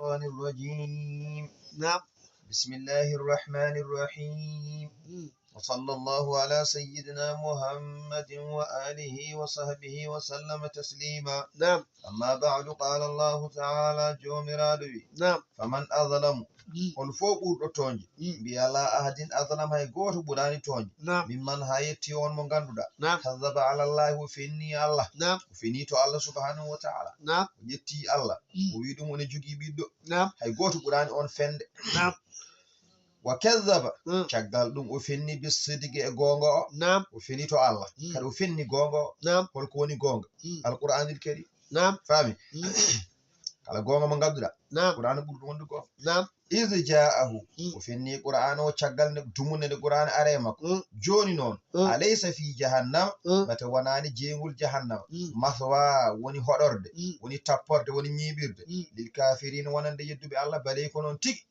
الشيطان الرجيم. نعم. بسم الله الرحمن الرحيم. وصلى الله على سيدنا محمد وآله وصحبه وسلم تسليما. نعم. أما بعد قال الله تعالى جومرادوي. نعم. فمن أظلم on fo ɓurɗo toonje mbiya la ahadin adlam hay goto ɓurani toonje mimman ha yetti on mo ganduɗa kadaba ala llahi o fenni allah o fini to allah subhanahu wa taala o ƴetti allah o wi ɗum one jogui ɓiɗɗo hay goto ɓurani on fende wa kadaba caggal ɗum o fenni bisidigi e gonga o fini to allah kadi o fenni gonga o holko woni gonga alqur'anil karim faami kala gonga mo ganduɗa qur'ana ɓurɗo wonde gonga id ja'ahu o fenni qur'ana o caggal nde dumunde nde qur'ana are makko joni noon alaysa fi jahannama mata wonani jeygol jahannama maswa woni hoɗorde woni tapporde woni ñiɓirde lil kafirina wonande yedduɓe allah baley ko noon tigi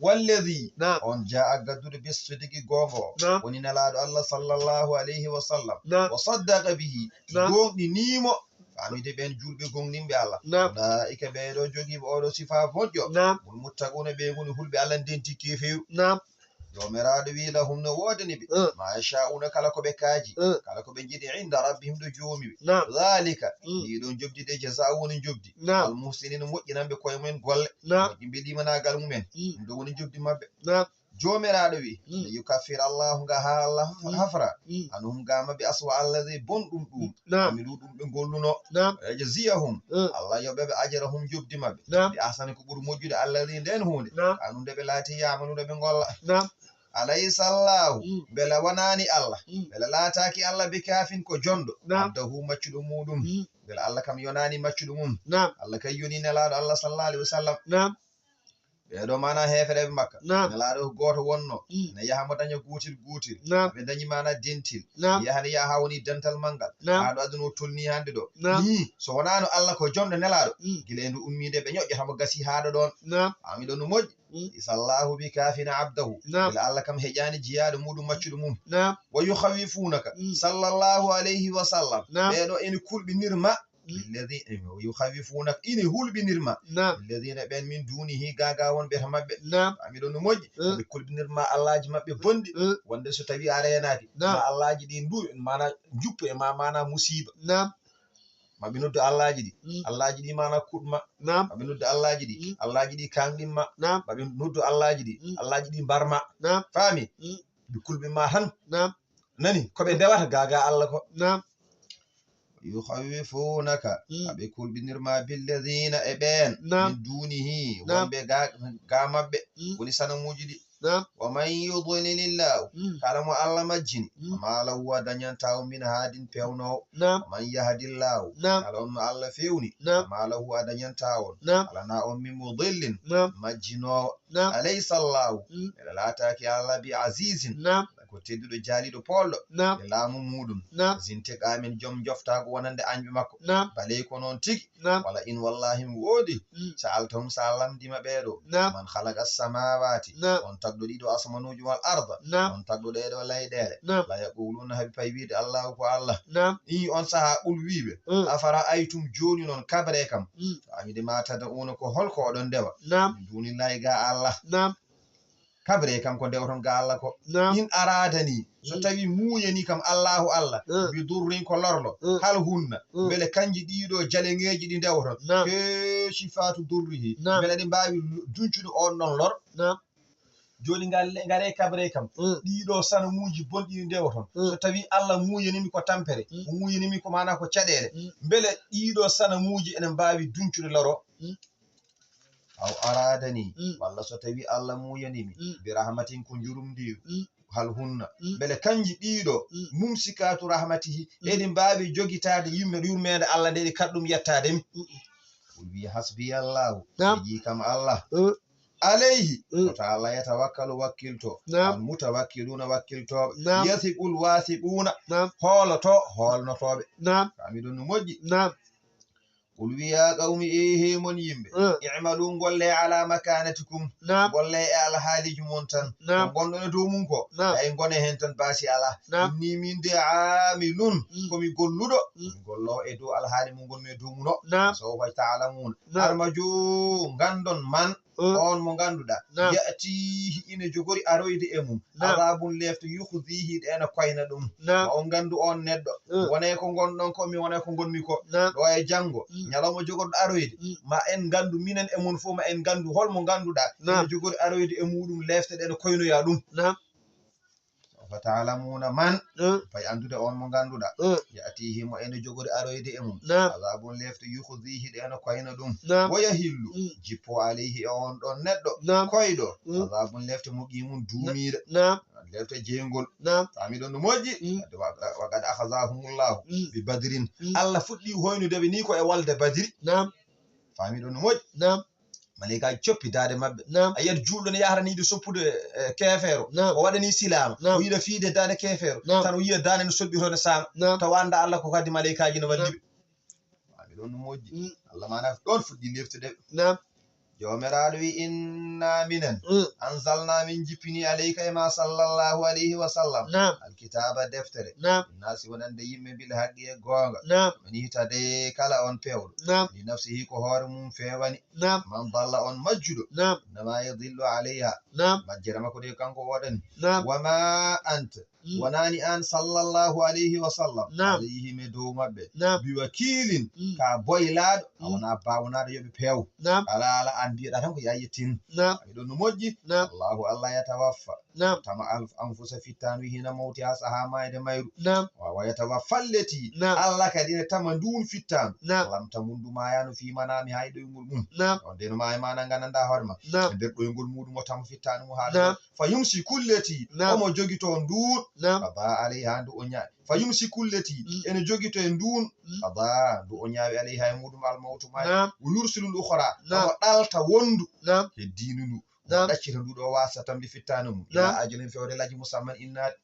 walladi on jaa gaddude bissidigi gonga o woni nelaɗo allah sallllahu alayhi wa sallam wa saddaqa bihi gonɗinimo famide ɓen julɓe gonɗinɓe allah ulaika ɓeɗo jogiiɓe oɗo sifa moƴƴo won muttaquna ɓe goni hulɓe allah ndenti keferu jomiraɗo wi lahum no wodani ɓe ma yasha'una kala ko ɓe kaaji kala ko ɓe jiiɗi inda rabbihim ɗo joomiɓe dhalika ɗiɗon jobdi ɗe jasa woni jobdi almuhsinina moƴƴinanɓe koye mumen golle moƴƴimɓe limanagal mumen ɗum ɗo woni jobdi mabɓe jomiraɗo wi yukaffir allahu nga ha allah hafra anhum gama ɓe aswa allahi bonɗum ɗum amilu ɗum ɓe golluno jaziyahum allah yoɓeɓe ajrahum jobdi mabɓe ɓe asani ko ɓuuri moƴƴude allahi nden hunde anu nde ɓe laati yamanude ɓe golla alaysa allahu beele wonani allah beele laataki allah be kafin ko jondo addahu maccuɗo muɗum beele allah kam yonani maccuɗo mum allah kay yoni nelaɗo allah sallallahu alaihi wasallam ɓeɗo mana hefeɗeɓe makka nelaɗo goto wonno ne yahamo daña gutil ɓe dañi mana dentil yahane yaha ha woni dental mangal haɗo aduna o tolni hande ɗo ni so wonano allah ko jonɗo nelaɗo guila e ndu ummide ɓe ñoƴƴatamo gasi haɗo ɗon ami ɗo no moƴƴi isallahu bi kafina abdahu ila allah kam heƴani jiyaɗo muɗum maccuɗo mum wa yukhawifunaka sallllahu alayhi wa sallam ɓeɗo ene kulɓinirma الذين يخوفونك إني هول بنرما الذين بين من دونه غاغا وون بيت مابbe ami don moƴƴi be kulbinirma allaji mabbe bondi wonde so tawi arenaki ma allaji di ndu mana juppe ma mana musiba mabbe noddu allaji di mana kudma mabbe noddu allaji di kangdimma mabbe noddu allaji di barma fami be kulbi ma tan nani ko be dewata gaga allah ko يخوفونك أبيكول بنرما بالذين أبين من دونه ومبي غامب ولسان موجودي ومن يضلل الله كلام الله مجني ما له دنيان تاو من هادين بيونو ومن يهد الله كلام الله فيوني ما له دنيان تاو على من مضل مجنو أليس الله لا تاكي الله بعزيز ko tedduɗo jaaliɗo polɗo e laamu muɗum zintek amin joom joftago wonande añɓe makko baley ko noon tigi wala in wallahi mi woodi sa altahum sa lamdima ɓeeɗo man halaqa samawati on tagɗo ɗiɗo asmanuji wal arda on tagɗo ɗeɗo leyɗele la yaquluna haɓi pay wiide allahu ko allah i on saaha ɓul wiɓe afara aytum joni noon kabre kam amide ma tada una ko holko oɗon ndewa dunillahi ga allah kabre kam ko ndewton ga allah ko in aradani so tawi muyani kam allahu allah bi durrin ko lorlo hal hunna beele kanji ɗiɗo jaleŋeji ɗi ndewton ke sifatu durrihi beele ɗi mbawi duncude on ɗon lor joni ngare kabre kam ɗiɗo sanamuji bonɗi ndewton so tawi allah muyanimi ko tampere muyanimi ko mana ko caɗele beele ɗiɗo sanamuji ene mbawi duncude loro aw aradani walla so tawi allah muyanimi bi rahmatin ko jurumdiru hal hunna beele kanji ɗiɗo mumsikatu rahmatihi eɗi mbawi jogitade yurmeende allah nde ɗi kaɗɗum yettademi wi hasbi allahu ji kam allah alayhi to allah yatawakkalu wakkilto al mutawakkiluna wakkiltoɓe yathiqul wathiquna hooloto holnotoɓe ami ɗon no moƴƴi qul wiya qawmi ehemon yimɓe i'malu golle ala makanatikum golle e alhaaliji mon tan ko gonɗon e dow mum ko ay gone hen tan baasi ala inni min de amilun komi golluɗo komi gollowo e dow alhaali mum gonmi e dow muno sawfa ta'lamun armajo gandon man on mo ganduɗa yatihi ina jogori aroyde e mum adabun lefte yuhdihi ena koyna ɗum ma on gandu on neɗɗo wone ko gonɗon ko mi wona ko gonmi ko ɗo e janggo ñalawma jogorɗo aroyde ma en gandu minen e mon fof ma en gandu holmo ganduɗa ina jogori aroyde e muɗum lefte ɗe ene koynoya ɗum fa ta'lamuna man fay andude on mo ganduɗa yatihi mo ene jogori aroyde e mum azabun lefte yuhdihi ɗe ene koyna ɗum woya hillu jippo alayhi e on ɗon neɗɗo koyɗo azabun lefte mo qimum duumiɗo lefte jeygol fami ɗon no moƴƴi waqad akhazahumullahu bi badrin Allah fuɗɗi hoynudeɓe ni ko e walde badiri fami ɗon no moƴƴi malikaji coppi dade mabɓe a yiyat juulɗo ne yahraniide soppude keefeero o waɗani silama o yiɗa fiide dade keefeero tan o yiya dane no soɓɓito ne saama tawa anda Allah ko kadi malikaji no walliɓe fami ɗon no moƴƴi Allah mana ɗon fuɗɗi leftudeɓe jomiraɗo wi inna minen anzalna min jippini alayka e ma sallallahu alayhi wa sallam alkitaba deftere nasi wonande yimɓe bil haqqi e goonga min hitade kala on pewɗo li nafsihi ko hoore mum fewani man dalla on majjuɗo nama yadillu alayha majjere makko de kanko woɗani wama anta wonani an sallallahu alayhi wa sallam alayhi me dow mabɓe biwakilin ka boylaɗo a wona bawnaɗo yoɓe peew ala an mbiyeɗa tan ko yayettin ɗon no moƴƴi allahu allah yatawaffa tama anfusa fittanu hina mawti ha saha mayde mayru wawa yatawaffa alleti allah kadi ne tama ndun fittanu lam tamundu mayano fi manami ha e ɗoygol mum on ndeno ma e mana gandanɗa hoore ma e nder ɗoygol muɗum o tama fittanu mum haɗa fa yumsi kulleti omo jogito ndun qada alayha ndu o ñaawi fa yumsi kulleti ene jogito e ndun qada ndu o ñaawi alayha e muɗum almawtu ma o yursilul ukhra omo ɗalta wondu e diinu ndu o ɗaccita nduɗo wasa tambi fittanu mum ila ajalin fewde laji musamman innade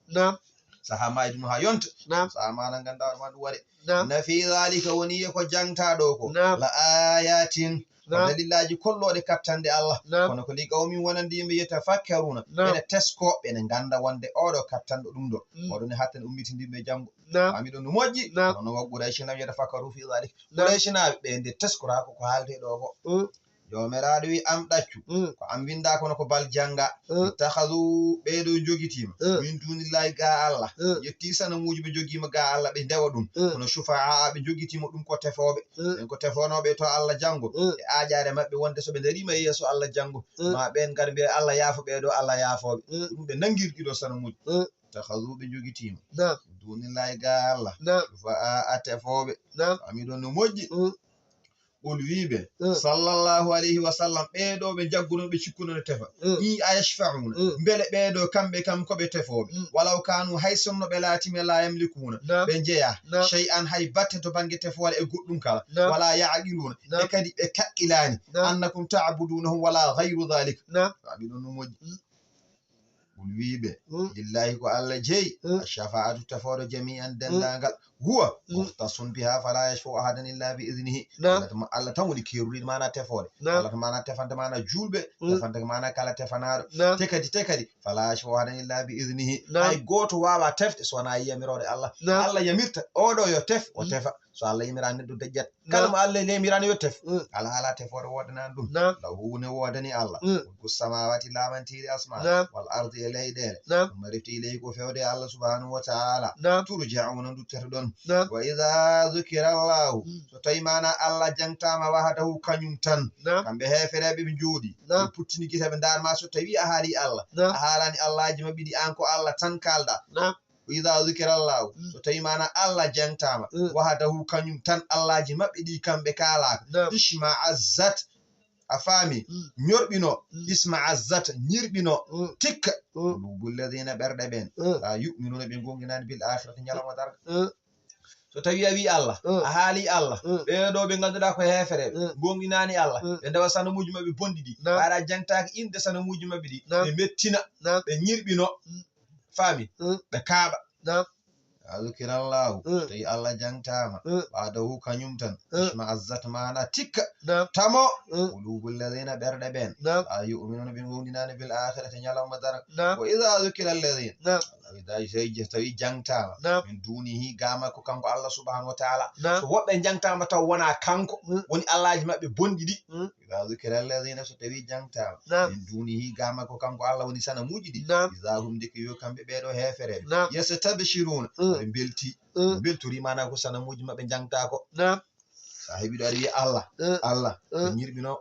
saha maydu no ha yonta saha mana ganduɗa ma ɗum waɗe nafi dhalika woni ko jangtaɗo ko la ayatin dalillaji kolloɗe kattande Allah kono ko li qawmin wonande yimɓe yetafakkaruna ɓene tesko ɓene ganda wonde oɗo kattanɗo ɗum ɗo oɗone hatten ummitindirɓe janggo ami ɗon no moƴƴi nono wa qurayshinaɓe yetafakkaru fi dhalik qurayshinaɓe ɓe nde teskorako ko haalte ɗo ko jomiraɗo wi am ɗaccu ko am winda kono ko bal janga ittakhadhu ɓeɗo jogitima min dunillahi ga Allah yetti sanamuji ɓe jogima ga Allah ɓe ndewa ɗum kono shufa'a ɓe jogitima ɗum ko tefoɓe ɓen ko tefonoɓe to Allah janggo e aƴare mabɓe wonde soɓe darima yeeso Allah janggo ma ɓen gar mbiya Allah yaafo ɓeɗo Allah yaafoɓe ɗum ɓe nangirɗiɗo sanamuji ittakhadhu ɓe jogitima dunillahi ga Allah shufa'a tefoɓe ami ɗon no moƴƴi ul wiɓe sallallahu alayhi wa sallam ɓeɗo ɓe jagguno ɓe cikkuno ne tefa i ayashfa'una beele ɓeɗo kamɓe kam koɓe tefoɓe walaw kanu hay sonno ɓe laatime la yamlikuna ɓe jeeya chey an hay batte to banggue tefore e goɗɗum kala wala yaqiluna e kadi ɓe kaqqilani annakum ta'budunahum wala ghayru dhalik abi ɗon no moƴƴi ul wiɓe lillahi ko Allah jeeyi ashafa'atu tefore jami'an dendagal huwa muhtasun biha fala yashfa'u ahadan illa bi idnihi Allah tan woni keruɗi mana tefode Allah to mana tefante mana julɓe tefante mana kala tefanaɗo te kadi fala yashfa'u ahadan illa bi idnihi hay goto wawa tefte so wona yamirode Allah Allah yamirta oɗo yo tef o tefa so Allah yimira neɗɗo dejjat kala mo Allah lemirano yo tef ala ala tefode wodanani ɗum lahu ne wodani Allah mulku samawati lamantiri asma wal ardi e leyɗele ɗum refti ley ko fewde Allah subhanahu wa ta'ala turja'una duttata ɗon wa idha dhukira Allah so tawi mana Allah jangtama wahdahu kañum tan kamɓe hefereɓe ɓe jooɗi ɓe puttini gita ɓe darma so tawi a haali Allah a haalani Allahji mabɓe ɗi an ko Allah tan kalɗa idha dhukira Allah so tawi mana Allah jangtama wahdahu kañum tan Allahji mabɓe ɗi kamɓe kalaka ishma azzat a faami ñorɓino isma azzat ñirɓino tikka qulubul ladina ɓerɗe ɓen la yu'minuna ɓe gonginani bil akhirati ñalawma darga so tawi a wi Allah a haali Allah ɓeɗo ɓe ganduɗa ko hefereɓe gonginani Allah ɓe ndewa sanamuji mabɓe bonɗi ɗi ɓaɗa jangtaki inde sanamuji mabɓe ɗi ɓe mettina ɓe ñirɓino faami ɓe kaaɓa azukirallahu tawi Allah jangtama ɓadahu kañum tan isma azzat mana tikka tamo qulubul ladina ɓerɗe ɓen la yuminuna ɓe gowninani bil akhirati ñalawma dara wa ida zukira alladina tawi jangtama min dunihi gama ko kanko Allah subhanahu wa ta'ala so woɓɓe jangtama taw wona kanko woni allaji mabɓe bonɗi ɗi ida zukira alladina so tawi jangtama min dunihi gama ko kanko Allah woni sanamuji ɗi ida hum deke yo kamɓe ɓeɗo hefereɓe yastabshiruna ɓe belti beltori mana ko sanamuji mabɓe jangta ko sa heɓiɗo aɗa wiya Allah ɓe ñirɓino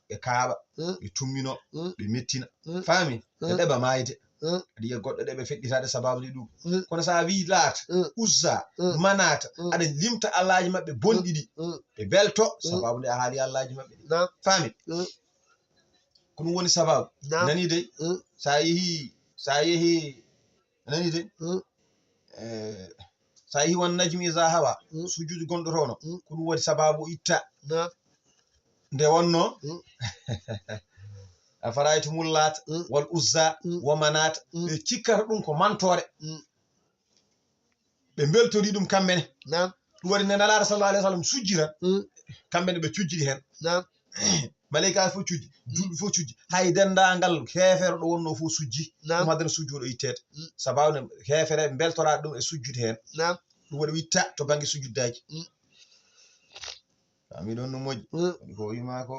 ɓe kaaɓa ɓe tummino ɓe mettina faami ɓe ɗeɓa mayde aɗa yiya goɗɗo ɗe ɓe feɗɗitade sababude ɗum kono sa wi laata uzza manata aɗa limta allaji mabɓe bonɗi ɗi ɓe belto sababu nde a haali allaji mabɓe ɗi faami ko ɗum woni sababu nani dey sa yehi nani dey sa yehi won najmi iza hawa sujudu gonɗo tono ko ɗum waɗi sababu itta nde wonno a faraytu mullat wal uzza wa manat ɓe cikkata ɗum ko mantore ɓe beltori ɗum kamɓene ɗum waɗi nenalaɗo sallallahu alaihi wasallam sujjira kamɓene ɓe cujjiri hen malaika fof cujji julɓe fof cujji hay dendagal hefere ɗo wonno fof sujji ɗum haddana sujjoɗo ittede sababu ne hefere beltoraɗo ɗum e sujjude hen ɗum waɗi witta to banggue sujjuddaji ami ɗon no moƴƴi waɗi ko wima ko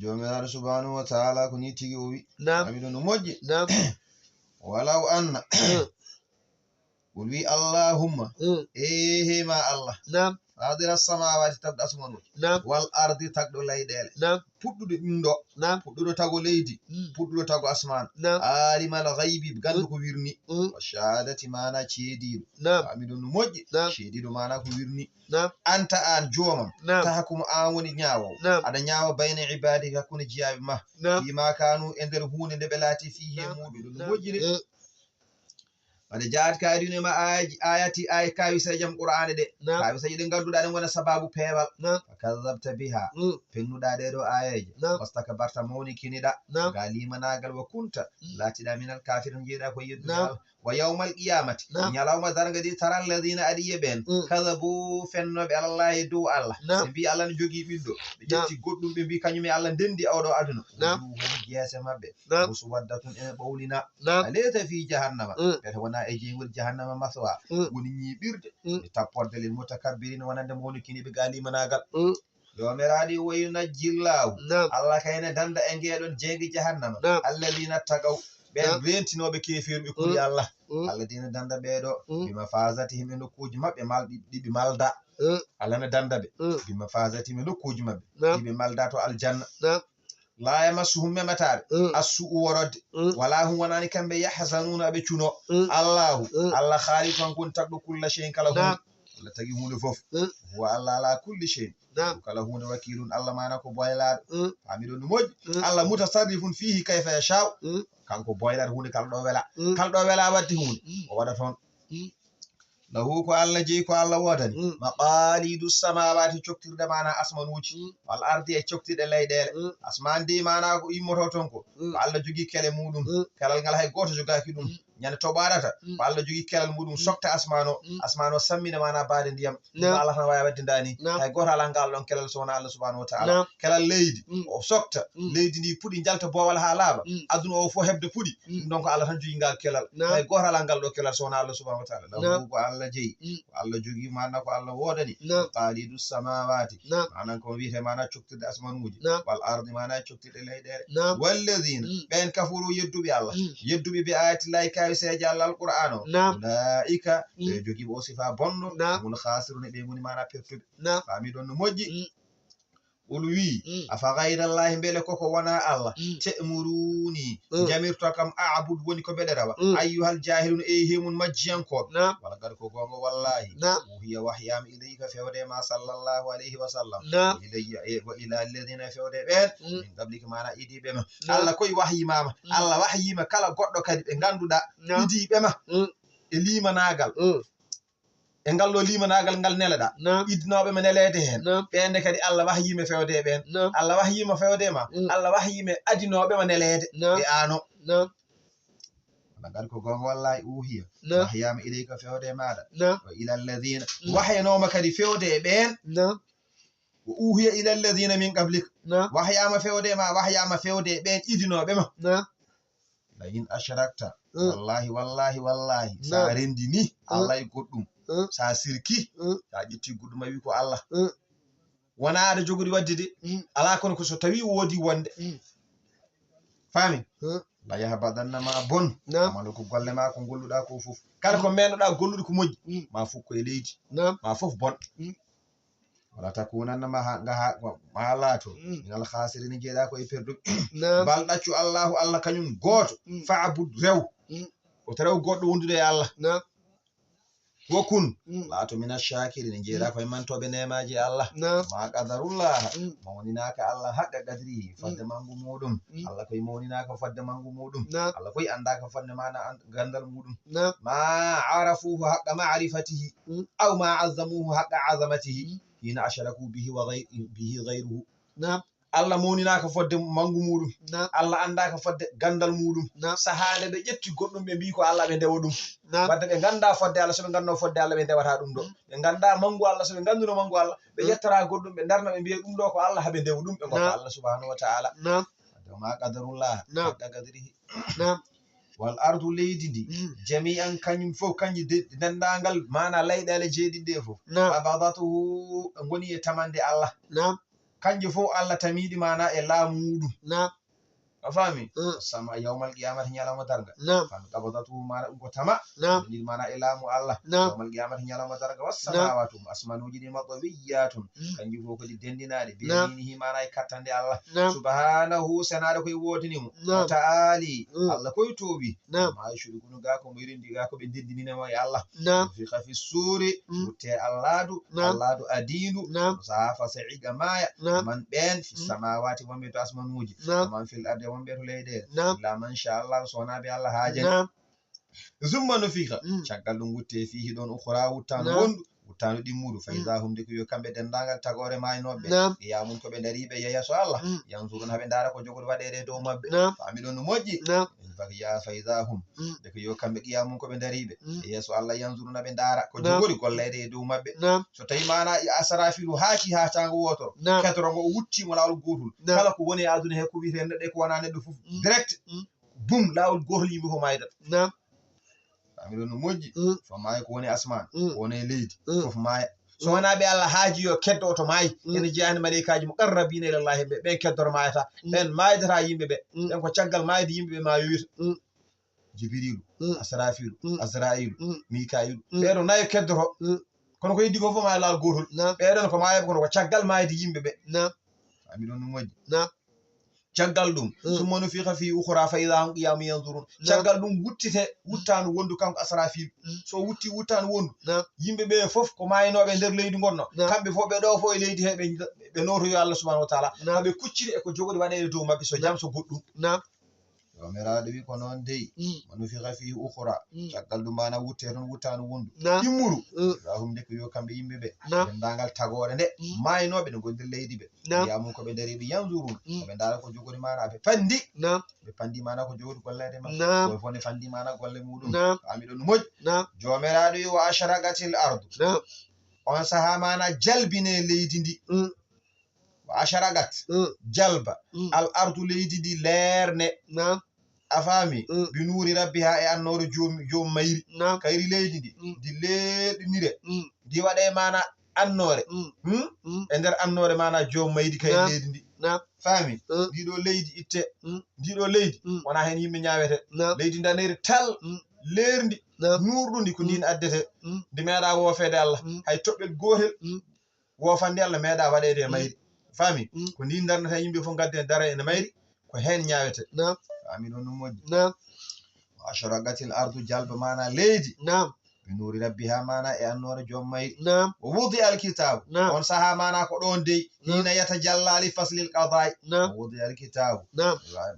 jomiraɗo subhanahu wa ta'ala ko ni tigi o wi ami ɗon no moƴƴi walaw anna qul wi allahumma ehema Allah adira samawati tagɗo asmanuji wal ardi tagɗo leyɗele puɗɗuɗo ɗumɗo puɗɗuɗo tago leydi puɗɗuɗo tago asman alimal ghaibi gandu ko wirni wa shahadati mana ceediɗo amiɗon no moƴƴi ceediɗo mana ko wirni anta an jomam tahkumu an woni ñawowo aɗa ñawa bayna ibadika hakkude jiyaɓe ma fima kanu e nder hunde nde ɓe laati fihi muɗum no moƴƴi de wade jaat kaadino ma ayati ay kawisa jam qur'ane de kawisaji ɗe ganduɗa ɗen wona sababu peewal fakadabta biha pennuɗa ɗe ɗo ayaji wastakbarta mawni kiniɗa ga limanagal wa kunta laatiɗa minal kafirin jeeɗa ko yeddude Allah wa yawmal qiyamati ñalawma dargadi tara alladina aɗiye ɓen kadabu fennoɓe alallahi dow Allah ɓe mbi Allah ne jogui ɓiɗɗo ɓe ƴetti goɗɗum ɓe mbi kañum e Allah ndendi oɗo aduna wujuhum jeese mabɓe muswaddatun ene ɓowlina aleta fi jahannama ɓete wona e jeygol jahannama maswa woni ñiɓirde e tapporde lel mutakabbirina wonande mo woni kiniɓe ga limanagal yomiraɗi wayunajjillahu Allah kayne danda e ngeɗon jeygi jahannama alladina tagaw ɓen rentinoɓe keferuɓe kuli Allah alladina danda ɓeɗo bima fasatihim e nokkuji mabɓe ɗiɓe malda Allah ne danda ɓe bima fasatihim e nokkuji mabɓe ɗiɓe malda to aljanna la yamassuhum memataɓe assu'u worodde wala hum wonani kamɓe yahzanuna ɓe cuno Allah haali ton kon tagɗo kulla cheyin kala hunde Allah tagi hunde foof huwa Allah ala kulli cheyin kala hunde wakilun Allah mana ko boylaɗo amiɗon no moƴƴi Allah mutasarrifun fihi kayfa yashau kanko boylata hunde kala ɗo wela wadde hunde o waɗa toon lahu ko Allah jeeyi ko Allah wodani maqalidu samawati coktirde mana asmanuji wal ardi e coktirɗe leyɗele asman de mana ko immoto toon ko Allah jogui kele muɗum kelal ngal hay goto jogaki ɗum ñande to ɓaɗata ko Allah jogui kelal muɗum sokta asmano sammina mana baade ndiyam ɗum Allah tan wawi wadde dani hay goto ala ngal ɗon kelal sowona Allah subhanahu wa ta'ala kelal leydi o sokta leydi ndi puɗi jalta bowal ha laaɓa aduna o fo hebde puɗi ɗum ɗon ko Allah tan jogui ngal kelal hay goto ala ngal ɗo kelal sowona Allah subhanahu wa ta'ala lahu ko Allah jeeyi ko Allah jogui mana ko Allah wodani qalidu samawati manan ko wiyete mana coktirde asmanuji wal ardi mana coktirɗe leyɗele walladina ɓen kafuru yedduɓe Allah yedduɓe bi ayati llahi kawiseji Allah alqur'an o ulaika ɓe jogiiɓe o sifa bonɗo mul khasiruna ɓe goni mana pertuɓe fami ɗon no moƴƴi ol wi afa gayrallahi beele koko wona Allah te'muruni jamirto kam a'bud woni ko beɗe rawa ayyuhal jahilun e hemun majjiyankoɓe wala gad ko gongo wallahi hiya wahyama ilayka fewde ma sallallahu alayhi wa sallam wa ila alladhina fewde ɓen min qablika mana idiɓe ma Allah koye wahyimama Allah wahyima kala goɗɗo kadi ɓe ganduɗa idiɓe ma e limanagal e ngal ɗo limanagal ngal neleɗa idnoɓe ma nelede hen ɓende kadi Allah wahyima fewde ɓen Allah wahyima fewde ma Allah wahyima adinoɓe ma nelede e ano lagar ko gonga wallahi uhiya wahyama ilayka fewde maɗa wa ila alladhina wahyanoma kadi fewde e ɓen wa uhiya ila alladhina min qablik wahyama fewde ma wahyama fewde e ɓen idinoɓe ma la in ashrakta wallahi sa rendini Allah e goɗɗum sa sirki sa ƴetti goɗɗum wi ko Allah wona aɗa jogori wadde de ala kono ko so tawi woodi wonde fami la yahbadanna ma bon amano ko golle ma ko golluɗa ko fof kala ko menoɗa gollude ko moƴƴi ma fof koye leydi ma fof bon wala takunanna ma laato minal khasirin jeeɗa ko e perduɓe bal ɗaccu Allah kañum gooto fa'bud rew o to rew goɗɗo wondude e Allah wokun laato mina shakirin jeeɗa koye mantoɓe nemaji Allah ma qadarullah mawninaka Allah haqqa qadrihi fadde mangu muɗum Allah koye mawninaka fadde mangu muɗum Allah koye andaka fadde mana gandal muɗum ma arafuhu haqqa ma'rifatihi aw ma azzamuhu haqqa azamatihi hina asharaku bihi ghayruhu Allah mawninaka fodde mangu muɗum Allah andaka fodde gandal muɗum sahade ɓe ƴetti goɗɗum ɓe mbi ko Allah ɓe ndewa ɗum wadde ɓe ganda fodde Allah so ɓe ganduno fodde Allah ɓe ndewata ɗum ɗo ɓe ganda mangu Allah so ɓe ganduno mangu Allah ɓe ƴettara goɗɗum ɓe darna ɓe mbiya ɗum ɗo ko Allah haɓe ndewa ɗum ɓe goppa Allah subhanahu wa ta'ala ma qadarullah haqqa qadrihi wal ardu leydi ndi jami'an kañum fof kanji dendagal mana leyɗele jeeɗiɗɗe fof abadatuhu goni e tamande Allah kanje fof Allah tamiɗi mana e laamu muɗum a fami sama yawmal qiyamati ñalawma darga fami qabadatu mana ɗum ko tama ɗiɗi mana e laamu Allah yawmal qiyamati ñalawma darga wassamawatu asmanuji ɗi matawiyatun kanji fof kodi dendinaɗe biyaminihi mana e kattande Allah subhanahu senade koye wotinimo wa ta'ali Allah koye towi ma yushrikunu ga ko moyrindi ga ko ɓe dendininemo e Allah fi khafi suri wutte alladu adinu safa sa'iga maya man ɓen fi samawati wonɓe to asmanuji man fil ardi wonɓe to leyɗele illa man sha Allah so wona ɓe Allah haajani zumma no fiika caggal ɗum wutte fihi ɗon ukhra wuttano wondu wuttano ɗimmuɗo fayda humde ko yo kamɓe dendagal tagore maynoɓe e yamum koɓe dariɓe yeya so Allah yanzurun haɓe dara ko jogori waɗede dow mabɓe fami ɗon no moƴƴi ya fayda hum de ko yo kamɓe qiyamum koɓe dariɓe e yeeso Allah yanzurun haɓe dara ko jogori gollede e dow mabɓe so tawi mana asarafilu haaki ha tango wotoro ketoro ngo o wuttimo lawol gotol kala ko woni e aduna he ko wiyete neɗɗo ko wona neɗɗo fof direct bum lawol gotol yimɓe fo maydat fami ɗon no moƴƴi fo maayi ko woni asman ko woni e leydi fof maaya so wona ɓe Allah haaji yo keddo to maayi ene jeyani malaikaji mo qarrabina ilallahi ɓen keddoro mayata ɓen maydata yimɓe ɓe ɓen ko caggal mayde yimɓe ɓe ma yoyita jibrilu asrafilu azrailu mikailu ɓeɗo nayo keddoto kono ko yiddi ko fof maayi lawol gotol ɓeɗon ko maayoɓe kono ko caggal mayde yimɓe ɓe fami ɗon no moƴƴi caggal ɗum summa nufiha fi ukhra fa idha hum qiyamun yanzurun caggal ɗum wuttano wondu kanko asrafil so wutti wuttano wondu yimɓe ɓe fof ko mayinoɓe nder leydi gonno kamɓe fof ɓe ɗo fof e leydi he ɓe notoyo Allah subhanahu wa ta'ala haɓe kucciri e ko jogori waɗede dow mabɓe so jam so goɗɗum yomiraɗo wi ko noon dey mo nufiha fi ukhra caggal ɗum mana wutte toon wuttano wondu ɗimmuru humde ko yo kamɓe yimɓe ɓe dendagal tagore nde mayinoɓe ɗe gondir leydi ɓe yamum koɓe dariɓe yanzurun koɓe dara ko jogori mana ɓe pandi ɓe pandi mana ko jogori gollede ma koye fof ne pandi mana golle muɗum amiɗon no moƴƴi jomiraɗo wi wa asharagatil ardu on saha mana jalbine leydi ndi wa asharagat jalba al ardu leydi ndi lerne a faami bi nuuri rabbiha e annore joom mayri kayri leydi ndi leɗinire ndi waɗe mana annore e nder annore mana joom mayri kayri leydi ndi faami ndiɗo leydi itte ndiɗo leydi wona hen yimɓe ñawete leydi daneri tal lerndi nurɗundi ko ndin addete ndi meeɗa woofede Allah hay toɓɓel gotel wofande Allah meeɗa waɗede e mayri faami ko ndin darnata yimɓe fof gadde dara ene mayri ko hen ñawete fami ɗon no moƴƴi asharagatil ardu jalba mana leydi bi nuri rabbiha mana e annore joom mayri o wudi alkitabu on saha mana ko ɗon dey hina yata jallali faslil qadai o wudi alkitabu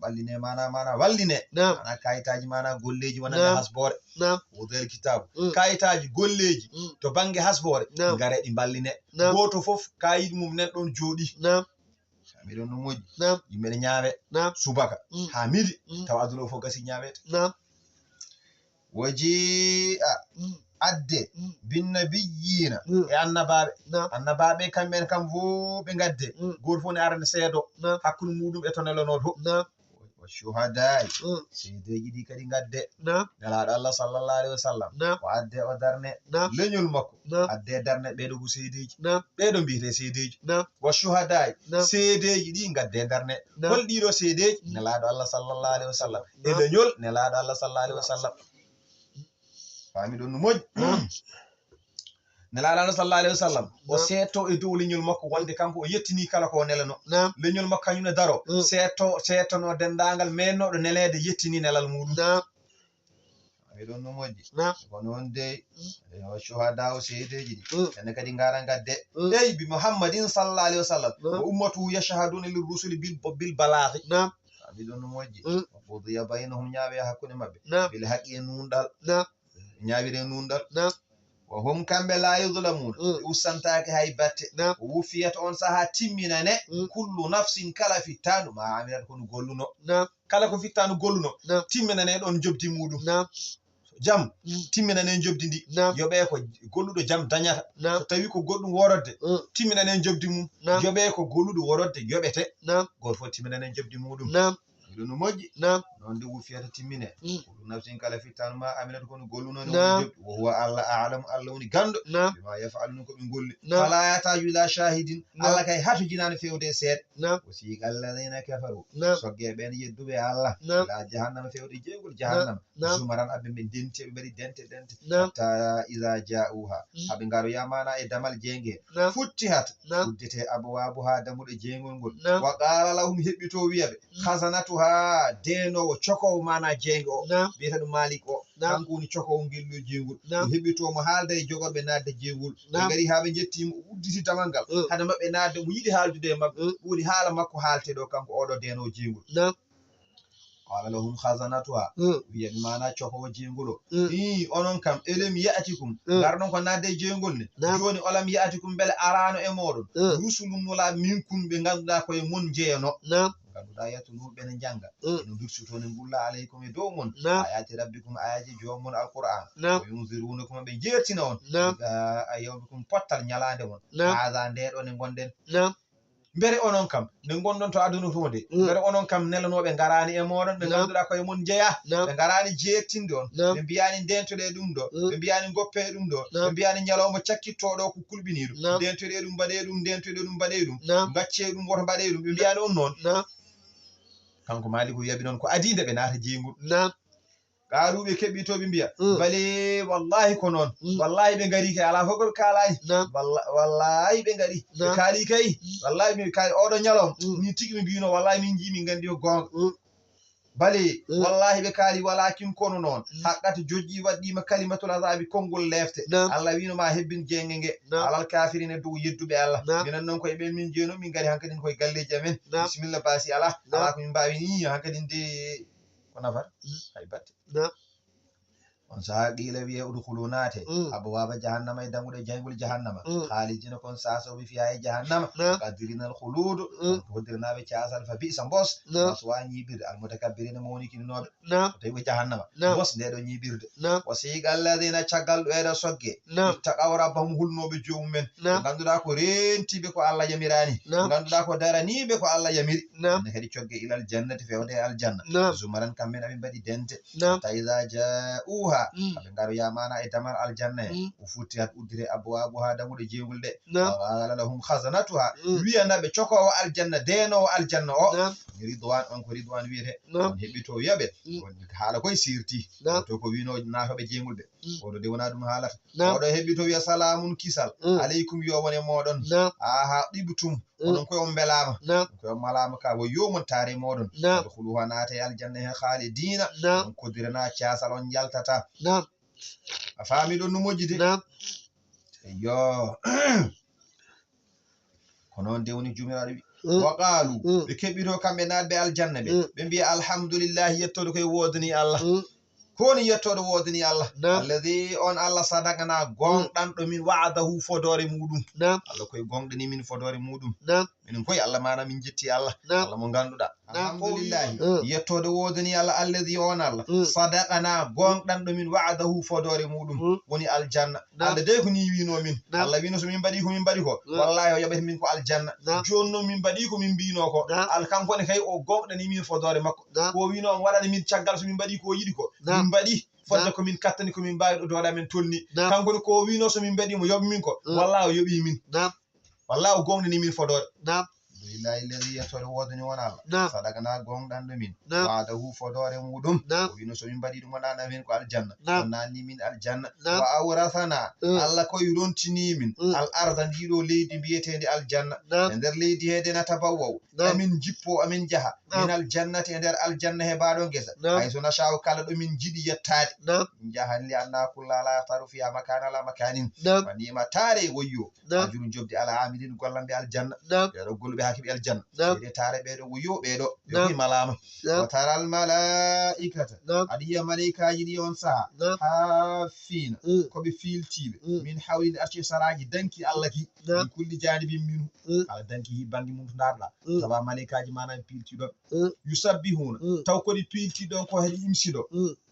ɓalline mana walline mana kayitaji mana golleji wonande hasbore wudi alkitabu kayitaji golleji to banggue hasbore gare ɗi balline goto foof kayiɗi mum nen ɗon jooɗi miɗon no moƴƴi yimɓe ne ñaawe subaka ha midi tawa aduna o fof gasi ñaawete waji adde binnabiyina e annabaɓe kamɓen kam fo ɓe gadde goto fof ne arande seedo hakkude muɗum e to nelonoto wa shuhadai seedeji ɗi kadi gadde nelaɗo Allah sallallahu alaihi wasallam o adde o darne leñol makko adde darne ɓeɗo ko seedeji ɓeɗo mbiyete seedeji wa shuhadai seedeji ɗi gadde darne hol ɗiɗo seedeji nelaɗo Allah sallallahu alaihi wasallam e leñol nelaɗo Allah sallallahu alaihi wasallam fami ɗon no moƴƴi nelaɗo Allah sallallahu alaihi wasallam o seetto e dow leñol makko wonde kanko o yettini kala ko nelano leñol makko kañum ne daro seettono dendagal mennoɗo nelede yettini nelal muɗum fami ɗon no moƴƴi kono on dey o shuhada o seedeji ɗi ene kadi ngara gadde ey bi muhammadin sallallahu alaihi wasallam wa ummatuhu yashhaduna lir rusuli bil balaghi fami ɗon no moƴƴi qudiya bainahum ñaawe hakkude mabɓe bil haqqi e nunɗal ñaawire nunɗal wa hum kamɓe la yudlamuna ussantake hay batte o wufiyata on saaha timminane kullu nafsin kala fittanu ma amirat kono golluno kala ko fittanu golluno timminane ɗon jobdi muɗum jam timminane jobdi ndi yoɓe ko golluɗo jam dañata so tawi ko goɗɗum worodde timminane jobdi mum yoɓe ko golluɗo worodde yoɓete goto fof timminane jobdi muɗum ɗum no moƴƴi noon de wufiyata timmine kullu nafsin kala fittanu ma aminata kono golluno ne woni jobdi wo huwa Allah a'lamu Allah woni ganɗo bima yaf'aluna ko ɓe golli fala yataju ila shahidin Allah kay hatu jinani fewde seeɗa wasiqa alladhina kafaru sogge ɓen yedduɓe Allah ila jahannama fewde jeygol jahannama zumaran aɓe ɓe dente ɓe mbaɗi dente hatta iza ja'uha haɓe ngaro yamana e damal jeyge futtihat uddete abwabuha damuɗe jeygol ngol wa qala lahum heɓɓito wiyaɓe khazanatuha denowo cokowo mana jeyge o biyata ɗum malik o kanko woni cokowo ngello jeygol o heɓɓitomo haalda e jogorɓe nadde jeygol ɓe gari ha ɓe jettimo udditi damal ngal hade mabɓe nadde mo yiɗi haaldude e mabɓe ɓuri haala makko haalte ɗo kanko oɗo denowo jeygol qala lahum khazanatuha wiyaɓe mana cokowo jeygol o i onon kam elem ya'atikum garɗon ko nadde jeygol ne joni olam ya'atikum beele arano e moɗon rusulum nula minkum ɓe ganduɗa koye mon jeeyano ganduɗa yattunuɓe ne janga eno dursuto ne ngulla aleykum e dow mon ayati rabbikum ayaji jomon alquran o yunzirunakum ɓe jertina on a yawmikum pottal ñalande mon haada ndeɗo ne gonɗen mbere onon kam nde gonɗon to aduna to nde mbere onon kam nelanoɓe garani e moɗon ɓe ganduɗa koye mon jeeya ɓe garani jeertinde on ɓe mbiyani ndentoɗe ɗum ɗo ɓe mbiyani goppe ɗum ɗo ɓe mbiyani ñalawma cakkittoɗo ko kulɓini ɗum ndentoɗe ɗum mbaɗe ɗum ndentoɗe ɗum mbaɗe ɗum gacce ɗum woto mbaɗe ɗum ɓe mbiyani on noon kanko Malick wiyaɓe noon ko adide ɓe naata jeygol kaaruɓe keɓɓi to ɓe mbiya bale wallahi ko noon wallahi ɓe gari kay ala fof koɓe kaalani wallahi ɓe gari ɓe kaali kay wallahi mi kaali oɗo ñalawma min tigui mi mbino wallahi min jii min gandi o gonga bale wallahi ɓe kaali walakin kono noon haqqata joƴƴi waɗɗima kalimatul azabi konngol lefte Allah wino ma hebbin jeyge nge alal kafirine dow yedduɓe Allah minen noon koye ɓen min jeeno min gari hankkadin koye galleji amen bisimilla basi ala ko min mbawi ni hankkadin de ko nafata hay batte on saha qila wiye udkhulu naate abwaba jahannama e dammuɗe jaygol jahannama haalidina kon sasoɓe fiya e jahannama qadirinal khulud hodirnaɓe casal fa bisa mbos maswa ñiɓirde almutakabbirina mo woni kininoɓe tawi ko jahannama mbos ndeɗo ñiɓirde o siqa alladina caggal ɗoeɗa sogge ittaqaw rabbahum hulnoɓe jomumen ganduɗa ko rentiɓe ko Allah yamirani ganduɗa ko daraniɓe ko Allah yamiri ene kadi cogge ilal jannati fewde e aljanna zumaran kamɓen aɓe mbaɗi dente ta iza ja'uha aɓe ngaro yamana e damal aljanna e o futti hat uddire abwabuha damuɗe jeygol ɗe qala lahum khazanatuha wiyanaɓe cokowo aljanna denowo aljanna o ridwan on ko ridwan wiyete on heɓɓito wiyaɓe haala koye sirti to ko wino natoɓe jeygol ɓe oɗo de wona ɗum haalata oɗo heɓɓito wiya salamun kisal aleykum yo wone moɗon aha ɗiɓtum onon koye on belama koye on malama ka wo yomon taare moɗon oɗo huluha naata e aljanna he khalidina on kodirana casal on jaltata a faami ɗon no moƴƴi de yo ko noon de woni jumiraɗo wi wa qalu ɓe keɓɓito kamɓe naatɓe aljanna ɓe mbiya alhamdulillahi yettoɗo koye wodani Allah koni yettoɗo wodani Allah alladi on Allah sadaqana gonɗanɗo min wa'adahu fodore muɗum Allah koye gonɗani min fodore muɗum minen koye Allah mana min jetti Allah Allah mo ganduɗa alhamdulillahi yettode wodani Allah alladhi on Allah sadaqana gonɗan ɗo min wa'adahu fodore muɗum woni aljanna Allah de ko ni wino min Allah wino so min mbaɗi ko min mbaɗi ko wallahi o yoɓete min ko aljanna joni noon min mbaɗi ko min mbino ko kankone kay o gonɗani min fodore makko ko wino on waɗani min caggal so min mbaɗi ko yiɗi ko min mbaɗi fodde ko min kattani ko min mbawi ɗo doɗa men tolni kankone ko wino so min mbaɗimo yoɓi min ko wallahi o yoɓi min wallahi o gonɗani min fodore alhamdulillahi alladhi yettode wodani won Allah sadagana gonɗanɗo min wa'adahu fodore muɗum o wino so min mbaɗi ɗum wonana min ko aljanna o nanni min aljanna wa awrathana Allah koye rontini min al arda ndiɗo leydi mbiyetede aljanna e nder leydi hede natabawwaw amin jippo amin jaha min aljannati e nder aljanna he baɗo gesa hay so nashaw kala ɗo min jiɗi yettade min jahan li anna kulla la yaftaru fiha makana la makanin wanima tare woyyo ajuru jobdi ala amilin gollamɓe aljanna ɓeɗo golluɓe hakiɓe aljanna ɓeɗe tare ɓeɗo woyyo ɓeɗo ɓe koye malama wa taral malaikata aɗa yiya malaikaji ɗi on saaha ha fiina koɓe filtiɓe min hawlide arce saraji danki Allah ki min kulli janibin minhu Allah danki hibbangi mum to darɗa saba malaikaji mana piltiɗon yusabbihuna taw koɗi piltiɗon ko heɗi imsiɗo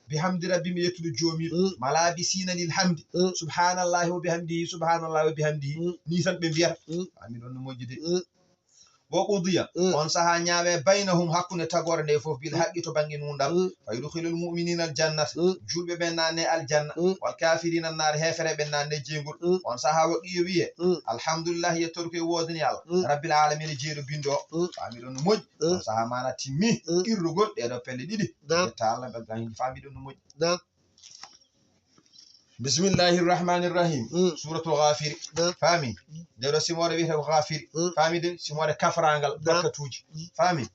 bihamdi rabbim yettude joomiɗo malabisina lil hamdi subhanallahi wa bihamdihi subhanallahi wa bihamdihi ni tan ɓe mbiyata ami ɗon no moƴƴide wo qudiya on saha ñaawe baynahum hakkunde tagore nde fof bil haqqi to banggue nundal fa yudkhilul mu'minina aljannata julɓe ɓen nanne aljanna wal kafirina nar hefere ɓen nanne jeygol on saha woɗɗi wiye alhamdulillah yettoɗo koye wodani Allah rabbil alamin jeeɗo bindo o famiɗon no moƴƴi on saha mana timmi irrugol ɗeɗo pelle ɗiɗi yetta Allah ɓe famiɗon no moƴƴi bismillahir rahmanir rahim suratul ghafir fami dedo simore wiite ko ghafir fami de simore kafrangal bakkatuji fami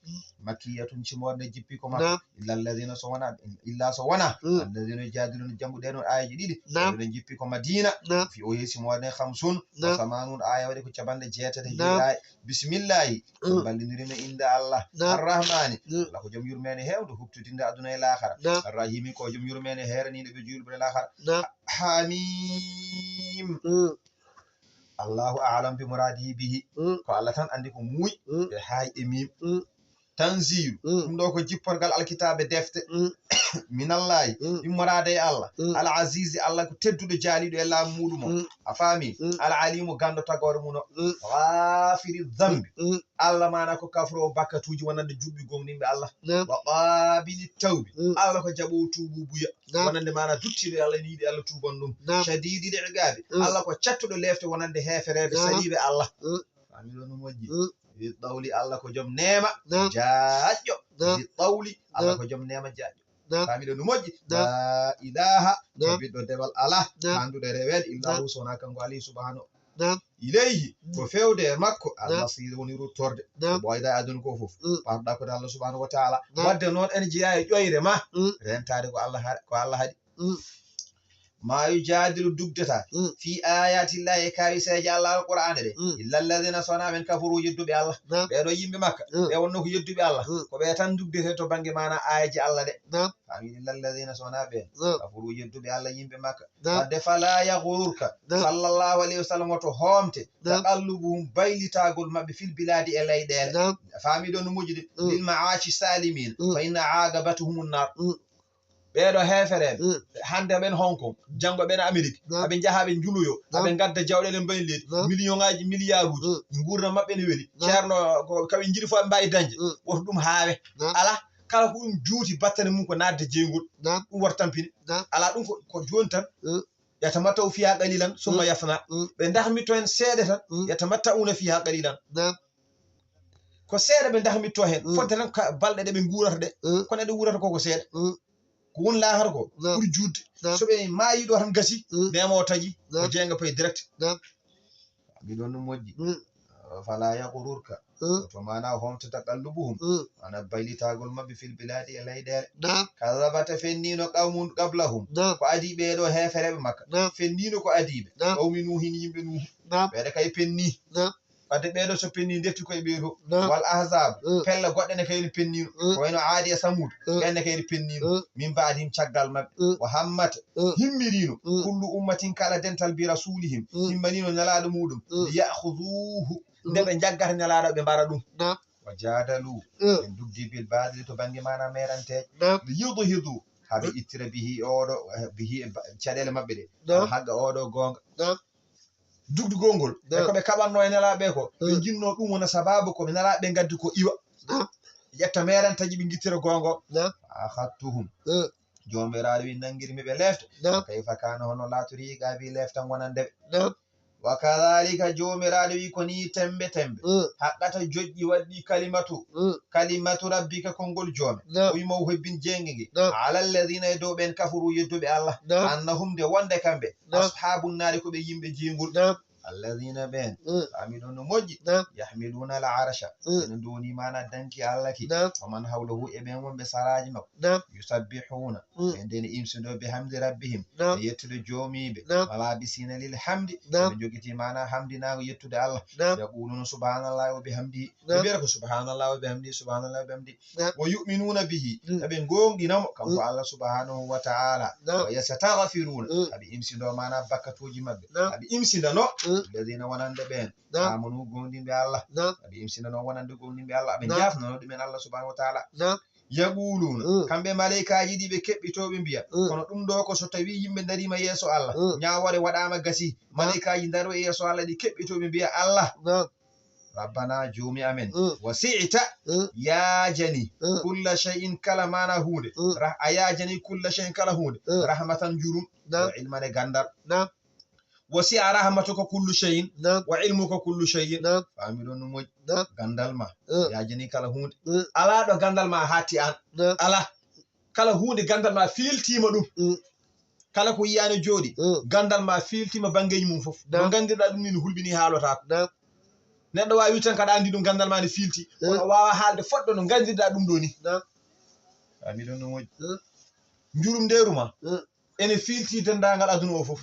makiyatun simore jippi ko ma illa alladhina sawana illa sawana alladhina jadiluna jambude no ayaji didi dedo jippi ko madina fi o yesi simore 50 samanun aya wadi ko cabande jeetade hiray bismillah ballindirina inda Allah arrahmani la ko jom yurmene hewdo huktudinde aduna e laakhara arrahimi ko jom yurmene herani be julbe laakhara hamim Allahu a'lam bi muradihi bihi ko Allah tan andi ko muy e hayde mim tanzilu ɗum ɗo ko jipporgal alkitabe defte minallahi ɗum murade e Allah al azizi Allah ko tedduɗo jaaliɗo e laamu muɗum o a faami al alimu gando tagore muno ghafiri dhambi Allah mana ko kafro bakkatuji wonande jubbi gomnimɓe Allah wa qabili tawbi Allah ko jaɓo tubu buya wonande mana duttiɗo Allah ni yiɗi Allah tuban ɗum shadidi de gabi Allah ko cattuɗo lefte wonande heferede saliɓe Allah ami ɗon no moƴƴi Dewle Allah ko jom nema jaajjo Dewle Allah ko jom nema jaajjo famiɗo no moƴƴi la ilaha biɗɗo dewal ala handude rewel illahu sona kanko alayhi subhanahu ilayhi ko fewde makko almasir woni ruttorde ɓoyda aduna ko fof parɗa kode Allah subhanahu wa taala wadde noon en jeeya e ƴoyre ma rentade ko Allah haɗi ma yujadilu dugdata fi ayatillahi e kawiseje Allah alqur'ana de illa alladhina sona men kafaru yedduɓe Allah ɓeɗo yimɓe makka ɓe wonno ko yedduɓe Allah ko ɓe tan dugdete to banggue mana ayaji Allah de ami illa alladhina sona ɓe kafaru yedduɓe Allah yimɓe makka wadde fala yaghururka sallallahu alayhi wa sallam woto homte taqallubuhum baylitagol mabɓe fil biladi e leyɗele famiɗo no moƴƴi de lil ma'ashi salimin fa inna agabatuhum nar ɓeɗo hefereɓe hande ɓen Hong Kong janggo ɓen Amérique aɓe jaaha ɓe juluyo aɓe gadda jawɗele mbayi leydi million ngaji milliard uji gurdam mabɓe ne weeli ceerno kaɓe jiiɗi fo ɓe mbawi dañde woto ɗum haawe ala kala ko ɗum juuti battane mum ko nadde jeygol ɗum wata tampine ala ɗum ko joni tan yatamattaw fiha qalilan summa yafna ɓe dahmitto hen seeɗa tan yatamatta'una fiha qalilan ko seeɗa ɓe dahmitto hen fodde tan balɗe ɗe ɓe guurata ɗe kono ɗe wurata koko seeɗa ko won lahar ko ɓuri judde so ɓe mayiɗo tan gasi nemo tagui ko jeenga paye direct mi ɗon no moƴƴi fala yaqururka to mana homta taqallubuhum ana baylitagol mabɓe fil biladi e leyɗele kadabata fennino qawmun qablahum ko adi ɓeɗo hefereɓe makka fennino ko adiɓe qawmi nuhin yimɓe nuhu ɓeɗe kay penni wadde ɓeɗo so penni defti koye ɓeeto wal ahzab pelle goɗɗe ne kayni pennino ko wayno aadi e samud ɓenne kayni pennino min mbadim caggal mabɓe o hammata himmirino kullu ummatin kala dental bi rasulihim himmanino nelaɗo muɗum yahuduhu nde ɓe jaggata nelaɗo ɓe mbara ɗum wa jadalu en dugdi bil badri to bangi mana meranteje yudhidu haɓe ittira bihi oɗo bihi caɗele maɓɓe ɗe hagga oɗo gonga dugdugol ngol e koɓe kaɓanno e nelaɓe ko ɓe jinno ɗum wona sababu koɓe nelaɓe gaddi ko iwa ƴetta merantaji ɓe guittira gongo ahattuhum jomiraɗo wi nangirmi ɓe lefta kayfa kana hono latori gabi leftan wonandeɓe wa kadhalika jomiraɗo wi ko ni tembe tembe haqqata joƴƴi waɗɗi kalimatu rabbika konngol joome o wimo hebbin jengegi ala alladhina e dow ɓen kafaru yedduɓe Allah annahum de wonde kamɓe ashabun nari ko ɓe yimɓe jengol alladhina ɓen amiɗon no moƴƴi yahmiluna al arsha ene doni mana danki Allah ki oman hawlahu e ɓen wonɓe saraji makko yusabbihuna e ndeni imsido be hamdi rabbihim e yettude joomiɓe wala bisina lil hamdi ɓe jogiti mana hamdinago yettude Allah yaquluna subhanallahi wa bihamdihi ɓe mbiyata ko subhanallahi wa bihamdihi subhanallahi wa bihamdihi wa yu'minuna bihi eɓe gonɗinamo kanko Allah subhanahu wa ta'ala wa yastaghfiruna aɓe imsido mana bakkatuji mabɓe aɓe imsidano الذين ونند بين آمنوا غوندين بي الله أبي يمسنا نو ونند غوندين بي الله أبي جافنا نو دمين الله سبحانه وتعالى يقولون كم بملائكة يدي بكبتو بمبيا kono ɗum ɗo ko so tawi yimɓe darima yeeso Allah ñawore waɗama gasi malaikaji daro e yeeso Allah ɗi keɓɓito ɓe mbiya Allah rabbana joomi amen wasi'ta yajani kulla shay'in kala mana hunde a yajani kulla shay'in kala hunde rahmatan jurum wa ilman e gandal wasi'a rahmatuka kullu shay'in wa ilmuka kullu shay'in famiɗon no moƴƴi gandal ma yajani kala hunde ala ɗo gandal ma hatti an ala kala hunde gandal ma filtima ɗum kala ko yiyani jooɗi gandal ma filtima bangeji mum foof no gandirɗa ɗum ni no hulɓini haalotako neɗɗo wawi wi tan kaɗa andi ɗum gandal ma ne filti kono wawa haalde foɗɗo no gandirɗa ɗum ɗo ni famiɗon no moƴƴi jurum nderuma ene filti dendagal aduna o foof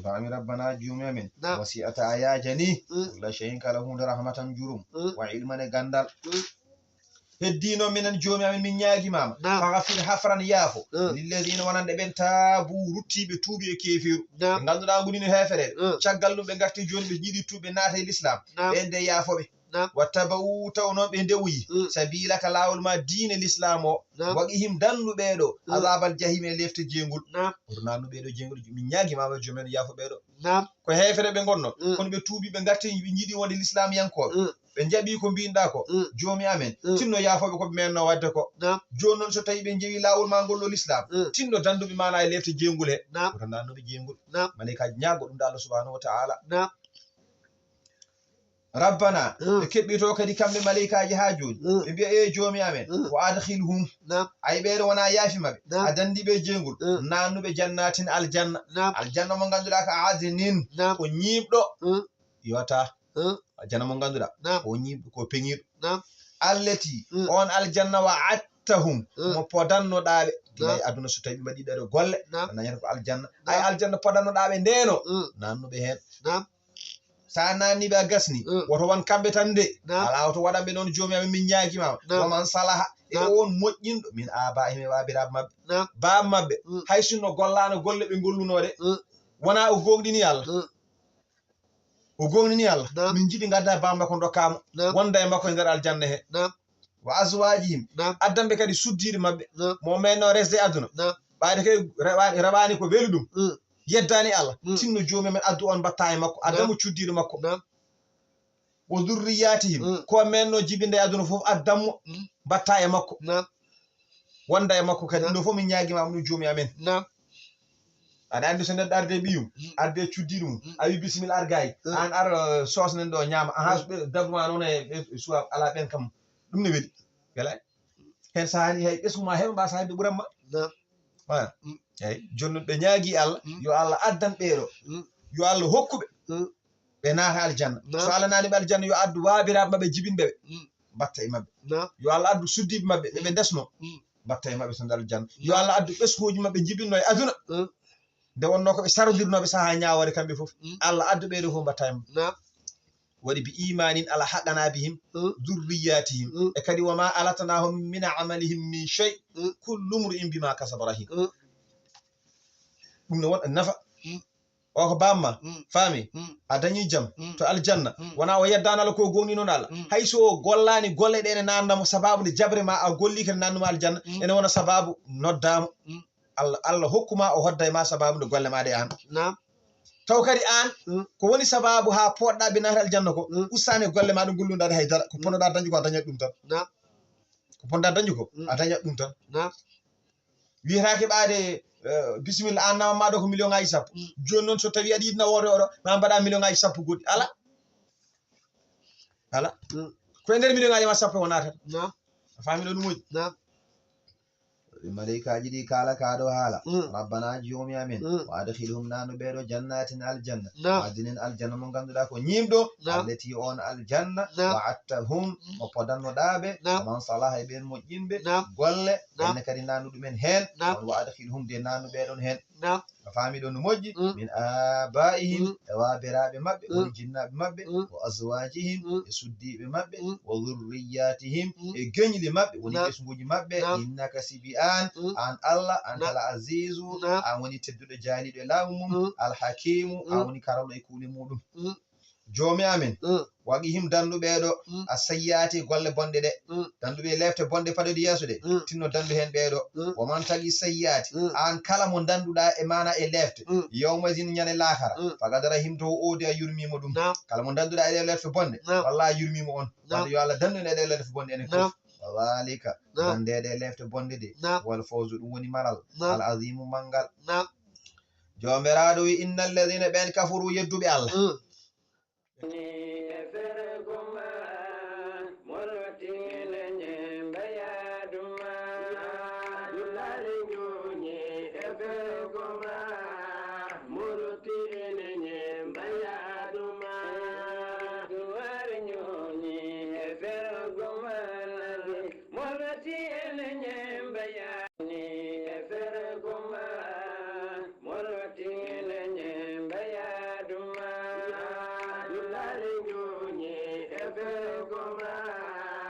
fami rabbana jumi amin wasi'ata ayajani kulla shay'in kala hunde rahmatan jurum wa ilman e gandal heddino minen joomi amin min ñaagimama faghfir hafran yaafo lilladina wonande ɓen taabu ruttiɓe tuubi e keefiru ɓe ganduɗa ngonino heeferede caggal ɗum ɓe garti joni ɓe jiiɗi tuuɓe naata e l'islam ɓen de yaafoɓe wattaba'u taw noon ɓe ndewoyi sabilaka lawol ma diine l'islam o waqihim danduɓeɗo azabal jahim e lefte jengol ɓurnanduɓeɗo jengol min ñaagimama joomen yaafo ɓeɗo ko heefere ɓe gonno kono ɓe tuubi ɓe garti ɓe jiiɗi wonde l'islam yankoɓe ɓe jaɓi ko mbinɗa ko joomi amen tinno yaafoɓe koɓe menno wadde ko joni noon so tawi ɓe jeewi lawol ma ngol ɗo l'islam tinno danduɓe mana e lefte jengol he ɓurnanduɓe jengol malaikaji ñaago ɗum da Allah subhanahu wa ta'ala rabbana ɓe keɓɓito kadi kamɓe malaikaji ha joni ɓe mbiya e joomi amen wa adkhilhum ay ɓeɗo wona yaafimaɓe a dandiɓe jengol nannuɓe jannatin aljanna mo ganduɗa ka adnin ko ñiɓɗo yota aljanna mo ganduɗa ko ñiɓɗo ko peŋirɗo alleti on aljanna wa attahum mo podannoɗaɓe gilay aduna so tawi ɓe mbaɗi ɗeɗo golle dañata ko aljanna ay aljanna podannoɗaɓe ndeno nannuɓe hen sa nanniɓe a gasni woto won kamɓe tan de ala woto waɗanɓe noon joomi amen min ñaagimama waman salaha e on moƴƴinɗo min abahim e wabiraɓe mabɓe bam mabɓe hay sinno gollano golle ɓe gollunode wona o gonɗini Allah o gonɗini Allah min jiiɗi gadda bam makko dokkamo wonda e makko e nder aljanna he wa azwajihim addamɓe kadi suddiɗe mabɓe mo menno resde aduna ɓayde kadi reɓani ko weli ɗum yeddani Allah tinno joomi men addu on batta e makko addamu cuddiɗo makko o durriyatihim ko menno jibinde aduna fof addammo batta e makko wonda e makko kadi ɗum ɗo fof min ñaguimama ɗum joomi amen aɗa andi so neɗɗo arde ɓiyum arde cuddiɗo mum a wi bisimilla argayi an ar sosnen ɗo ñaama ha dabuma noon e suwa ala ɓen kam ɗum ne weeli welay hen sahani hay ɓesguma heɓa mba sahade ɓuranma wala eyyi joni ɓe ñaagui Allah yo Allah addan ɓeɗo yo Allah hokkuɓe ɓe naata aljanna so Allah naniɓe aljanna yo addu wabiraɓe mabɓe jibinɓeɓe batta e mabɓe yo Allah addu suddiɓe mabɓe ɓeɓe desno batta e mabɓe so nder aljanna yo Allah addu ɓesguji mabɓe jibinno e aduna nde wonno koɓe sardirnoɓe saaha ñawore kamɓe foof Allah addu ɓeɗo fof batta e mabɓe waɗi bi imanin ala haqqana bihim durriyatihim e kadi wama alatanahum min amalihim min shay kullu mri'in bima kasaba rahin ɗum ne wonɗa nafa o ko bamma famille a dañi jam to aljanna wona o yeddanala ko goni noon Allah hay so gollani golle ɗe ene nannamo sababu nde jabre ma a golli kene nannuma aljanna ene wona sababu noddama Allah hokkuma o hodda e ma sababu nde golle ma ɗe an taw kadi an ko woni sababu ha poɗɗa ɓe naata aljanna ko ustani golle ma ɗo gollunɗade haydara ko ponnoɗa dañi ko a dañat ɗum tan ko ponnoɗa dañi ko a dañat ɗum tan wiyetake ɓaade bisimilla an nama maɗo ko million ngaji 10 joni noon so tawi aɗa yiɗna woode oɗo ma mbaɗa million ngaji 10 goɗɗi ala koye nder million ngaji ma 10 o natata a faami ɗo ɗum moƴƴi malaikaji ɗi kala kaɗo haala rabbana joomi amen wa adkhilhum nanu ɓeɗo jannatin aljanna adinin aljanna mo ganduɗa ko ñimɗo alleti on aljanna wa attahum mo podannoɗaɓe man salaha e ɓen moƴƴinɓe golle enne kadi nanu ɗumen hen on wa adkhilhum de nanu ɓeɗon hen a faami ɗo no moƴƴi min abaihim e wabiraɓe maɓɓe woni jinnaɓe maɓɓe wa azwajihim e suddiɓe maɓɓe wa dhurriyatihim e geñli maɓɓe woni ɓesguji maɓɓe innaka sibi an Allah an kala azizu an woni tedduɗo jaaliɗo e laamu mum alhakimu an woni karalɗo e kuuɗe muɗum joomi amen waɗihim danduɓeɗo a sayyati golle bonɗe ɗe danduɓe lefte bonɗe paɗoɗi yeeso ɗe tinno dandu hen ɓeɗo woman tagi sayyati an kala mo danduɗa e mana e lefte yawmasin ñane lakara fagadara himto oodi a yurmimo ɗum kala mo danduɗa e ɗe lefte bonɗe walla a yurmimo on walla yo Allah dandu e ɗe lefte bonɗe ene fof walika dandeɗe lefte bonɗe ɗe wal fawzu ɗum woni malal al azimu mangal jomiraɗo wi innal ladina ɓen kafuru yedduɓe Allah